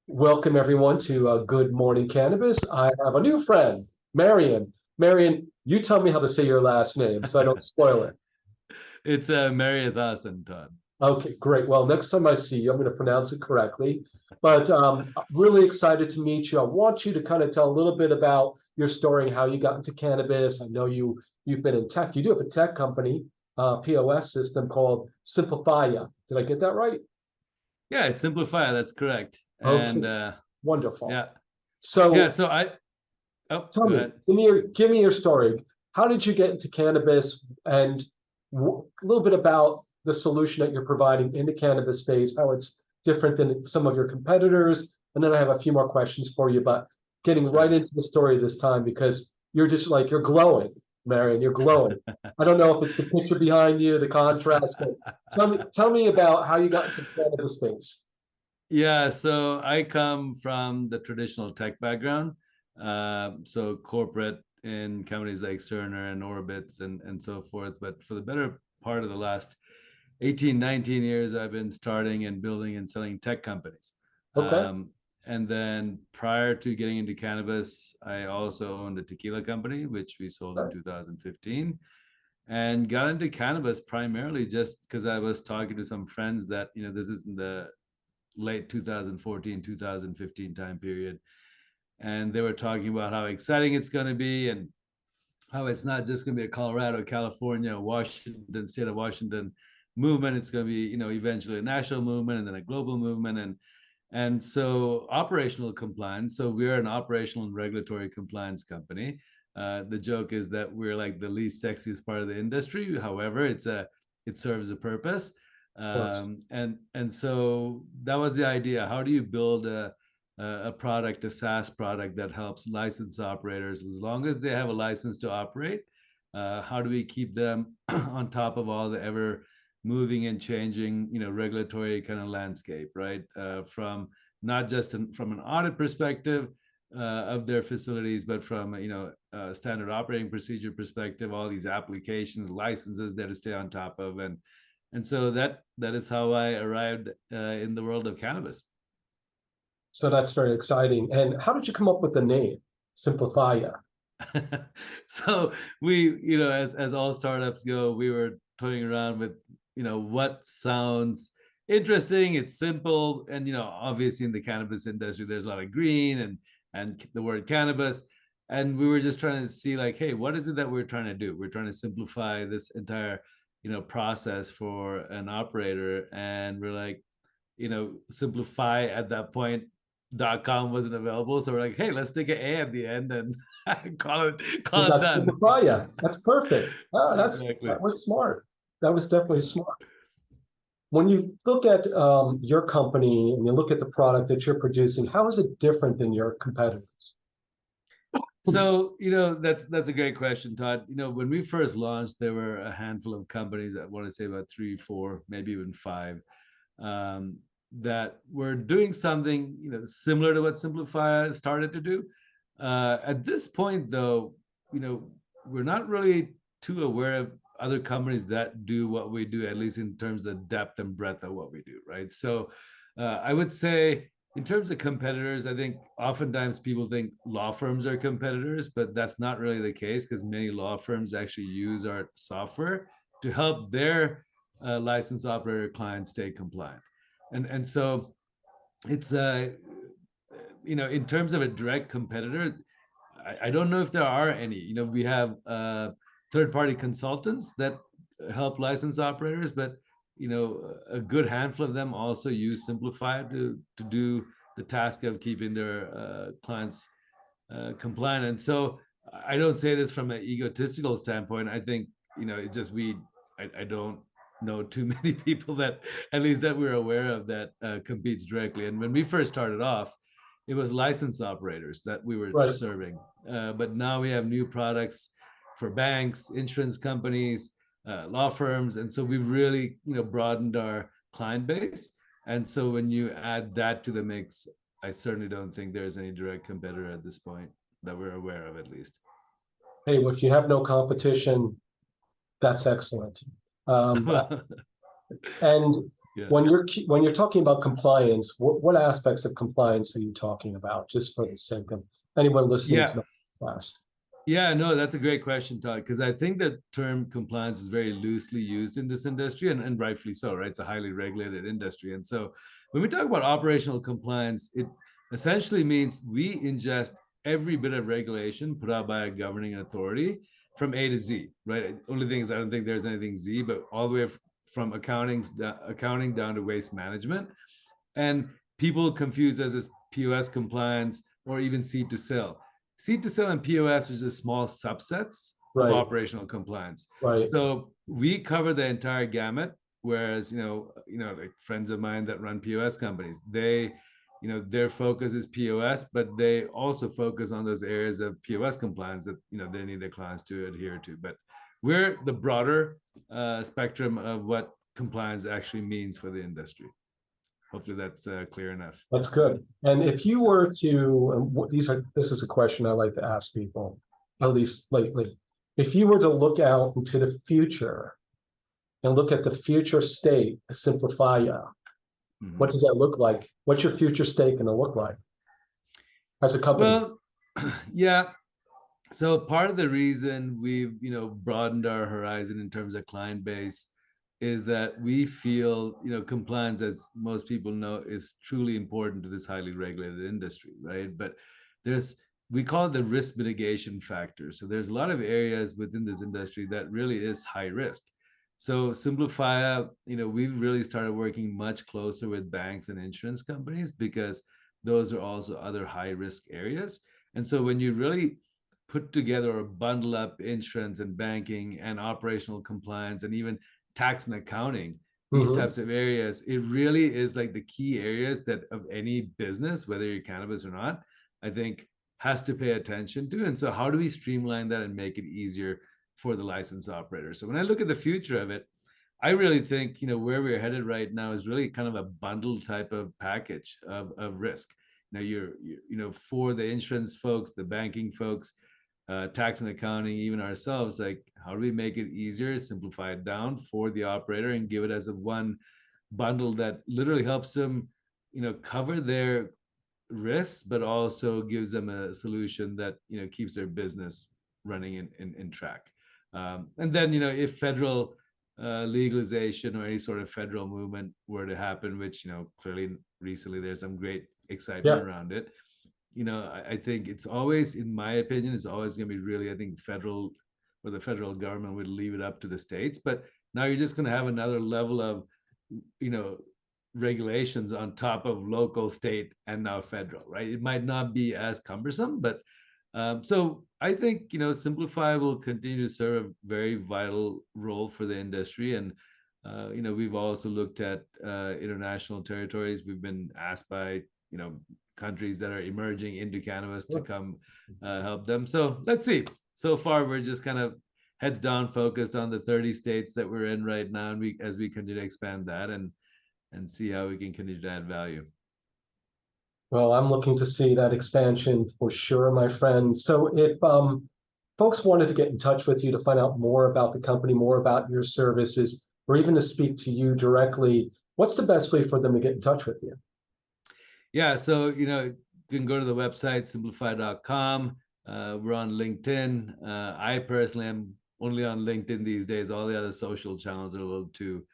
Welcome everyone to Good Morning Cannabis. I have a new friend, Marion. Marion, you tell me how to say your last name so I don't spoil it. It's Mariathasan, Todd. Okay, great. Well, next time I see you, I'm going to pronounce it correctly. But really excited to meet you. I want you to kind of tell a little bit about your story and how you got into cannabis. I know you've been in tech. You do have a tech company, POS system called Simplifya. Did I get that right? Yeah, it's Simplifya. That's correct. Okay, And wonderful. yeah, yeah. So So I oh, tell go me, ahead. give me your story. How did you get into cannabis, and a little bit about the solution that you're providing in the cannabis space, how it's different than some of your competitors, and then I have a few more questions for you. But getting right Sure. into the story this time because you're just like you're glowing, Marion. You're glowing. I don't know if it's the picture behind you, the contrast, but tell me about how you got into the cannabis space. Yeah, so I come from the traditional tech background. So corporate in companies like Cerner and Orbitz and so forth. But for the better part of the last 18, 19 years, I've been starting and building and selling tech companies. Okay. Um, and then prior to getting into cannabis, I also owned a tequila company, which we sold in 2015, and got into cannabis primarily just because I was talking to some friends that, this is in the late 2014, 2015 time period. And they were talking about how exciting it's going to be and how it's not just going to be a Colorado, California, Washington, state of Washington movement. It's going to be, eventually a national movement and then a global movement. And so operational compliance. So we're an operational and regulatory compliance company. The joke is that we're like the least sexiest part of the industry. However, it serves a purpose. Of course. And so that was the idea. How do you build a product, a SaaS product that helps licensed operators as long as they have a license to operate? How do we keep them on top of all the ever moving and changing, regulatory kind of landscape, right? From not just from an audit perspective of their facilities, but from standard operating procedure perspective, all these applications, licenses that to stay on top of, and so that is how I arrived in the world of cannabis. So that's very exciting. And how did you come up with the name, Simplifya? So we, as all startups go, we were toying around with, what sounds interesting. It's simple, and obviously in the cannabis industry, there's a lot of green and the word cannabis, and we were just trying to see like, hey, what is it that we're trying to do? We're trying to simplify this entire, process for an operator, and we're like, simplify at that point .com wasn't available, so we're like, hey, let's take an A at the end and So call it that's done. Simplifya. That's perfect. Ah, Exactly. that was smart. That was definitely smart. When you look at your company and you look at the product that you're producing, how is it different than your competitors? So, that's a great question, Todd. When we first launched, there were a handful of companies, I want to say about three, four, maybe even five, um, that were doing something, similar to what Simplify started to do. At this point, though, we're not really too aware of other companies that do what we do, at least in terms of the depth and breadth of what we do, right? So, I would say in terms of competitors, I think oftentimes people think law firms are competitors, but that's not really the case because many law firms actually use our software to help their license operator clients stay compliant. And so it's in terms of a direct competitor, I don't know if there are any. We have third party consultants that help license operators, but a good handful of them also use Simplify to do the task of keeping their clients compliant. And so I don't say this from an egotistical standpoint. I think it just I don't know too many people that, at least that we're aware of, that competes directly. And when we first started off, it was license operators that we were Right. serving. But now we have new products for banks, insurance companies, law firms, and so we've really broadened our client base. And so when you add that to the mix, I certainly don't think there's any direct competitor at this point that we're aware of, at least. Hey, well, if you have no competition, that's excellent. Um, Well, and Yeah. When you're talking about compliance, what aspects of compliance are you talking about? Just for the sake of anyone listening to Yeah. the class. Yeah, no, that's a great question, Todd, because I think the term compliance is very loosely used in this industry, and rightfully so, right? It's a highly regulated industry. And so when we talk about operational compliance, it essentially means we ingest every bit of regulation put out by a governing authority from A to Z, right? Only thing is, I don't think there's anything Z, but all the way from accounting down to waste management. And people confuse us as POS compliance or even seed to sell. Seed to sell and POS are just small subsets of Right, operational compliance. right. So we cover the entire gamut. Whereas, like friends of mine that run POS companies, their focus is POS, but they also focus on those areas of POS compliance that, they need their clients to adhere to. But we're the broader spectrum of what compliance actually means for the industry. Hopefully that's clear enough. That's good. And if you were to, this is a question I like to ask people, at least lately. If you were to look out into the future and look at the future state of Simplifya, what does that look like? What's your future state going to look like as a company? Well, yeah. So part of the reason we've, broadened our horizon in terms of client base is that we feel, compliance, as most people know, is truly important to this highly regulated industry, right? But we call it the risk mitigation factor. So there's a lot of areas within this industry that really is high risk. So Simplifya, we've really started working much closer with banks and insurance companies because those are also other high risk areas. And so when you really put together or bundle up insurance and banking and operational compliance and even tax and accounting, these types of areas, it really is like the key areas that of any business, whether you're cannabis or not, I think has to pay attention to. And so how do we streamline that and make it easier for the licensed operator? So when I look at the future of it, I really think, where we're headed right now is really kind of a bundle type of package of risk. You're for the insurance folks, the banking folks, tax and accounting, even ourselves, like how do we make it easier, simplify it down for the operator and give it as a one bundle that literally helps them, cover their risks, but also gives them a solution that, keeps their business running in track. And then, if federal legalization or any sort of federal movement were to happen, which, clearly recently there's some great excitement around it. I think it's always, in my opinion, it's always going to be really, I think the federal government would leave it up to the states. But now you're just going to have another level of, regulations on top of local, state, and now federal, right? It might not be as cumbersome, but so I think, Simplify will continue to serve a very vital role for the industry. And, we've also looked at international territories. We've been asked by, countries that are emerging into cannabis to come help them. So let's see. So far, we're just kind of heads down focused on the 30 states that we're in right now. And as we continue to expand that and see how we can continue to add value. Well, I'm looking to see that expansion for sure, my friend. So if folks wanted to get in touch with you to find out more about the company, more about your services, or even to speak to you directly, what's the best way for them to get in touch with you? Yeah, so you can go to the website simplify.com. We're on LinkedIn. I personally am only on LinkedIn these days. All the other social channels are a little too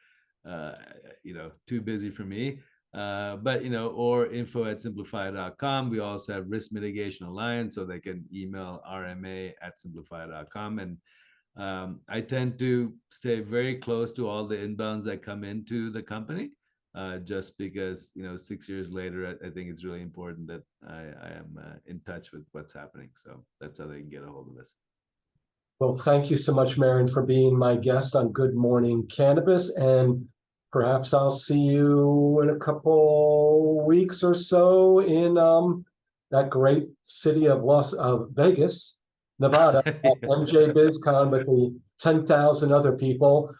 too busy for me. But or info@simplify.com. We also have Risk Mitigation Alliance, so they can email rma@simplify.com. And I tend to stay very close to all the inbounds that come into the company. Just because 6 years later, I think it's really important that I am in touch with what's happening. So that's how they can get a hold of us. Well, thank you so much, Marion, for being my guest on Good Morning Cannabis, and perhaps I'll see you in a couple weeks or so in that great city of Vegas, Nevada, at MJ BizCon with the 10,000 other people.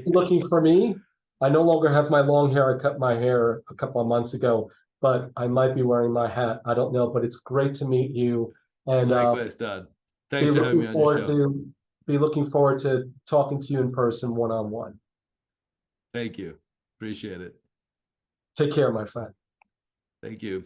Looking for me. I no longer have my long hair. I cut my hair a couple of months ago, but I might be wearing my hat. I don't know, but it's great to meet you. And likewise, Todd. Thanks for having me on your show. Be looking forward to talking to you in person, one-on-one. Thank you. Appreciate it. Take care, my friend. Thank you.